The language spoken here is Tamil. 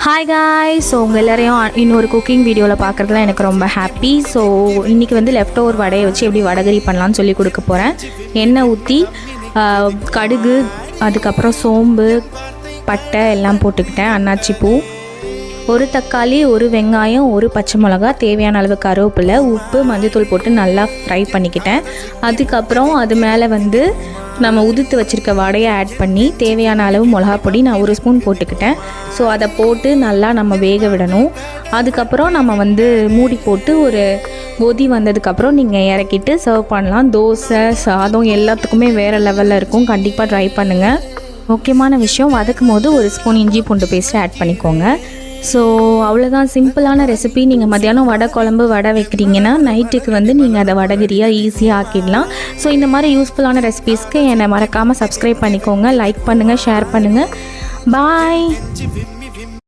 Hi guys. ஸோ உங்கள் எல்லோரையும் இன்னொரு குக்கிங் வீடியோவில் பார்க்குறதுல எனக்கு ரொம்ப ஹாப்பி. ஸோ இன்றைக்கி வந்து லெஃப்ட் ஓவர் வடையை வச்சு எப்படி வடகரி பண்ணலான்னு சொல்லி கொடுக்க போகிறேன். எண்ணெய் ஊற்றி கடுகு, அதுக்கப்புறம் சோம்பு, பட்டை எல்லாம் போட்டுக்கிட்டேன். அன்னாச்சி பூ, ஒரு தக்காளி, ஒரு வெங்காயம், ஒரு பச்சை மிளகா, தேவையான அளவு கருவேப்பிலை, உப்பு, மஞ்சள்தூள் போட்டு நல்லா ஃப்ரை பண்ணிக்கிட்டேன். அதுக்கப்புறம் அது மேலே வந்து நம்ம உதுத்து வச்சுருக்க வடையை ஆட் பண்ணி தேவையான அளவு மிளகாப்பொடி நான் 1 ஸ்பூன் போட்டுக்கிட்டேன். ஸோ அதை போட்டு நல்லா நம்ம வேக விடணும். அதுக்கப்புறம் நம்ம வந்து மூடி போட்டு ஒரு கொதி வந்ததுக்கப்புறம் நீங்கள் இறக்கிட்டு சர்வ் பண்ணலாம். தோசை, சாதம் எல்லாத்துக்குமே வேறு லெவலில் இருக்கும். கண்டிப்பாக ட்ரை பண்ணுங்கள். முக்கியமான விஷயம், வதக்கும் போது 1 ஸ்பூன் இஞ்சி பூண்டு பேஸ்ட்டு ஆட் பண்ணிக்கோங்க. ஸோ அவ்வளோதான், சிம்பிளான ரெசிபி. நீங்கள் மத்தியானம் வடை குழம்பு வடை வைக்கிறீங்கன்னா நைட்டுக்கு வந்து நீங்கள் அதை வடகரியாக ஈஸியாக ஆக்கிடலாம். ஸோ இந்த மாதிரி யூஸ்ஃபுல்லான ரெசிபீஸ்க்கு என்னை மறக்காமல் சப்ஸ்கிரைப் பண்ணிக்கோங்க, லைக் பண்ணுங்கள், ஷேர் பண்ணுங்கள். பாய்.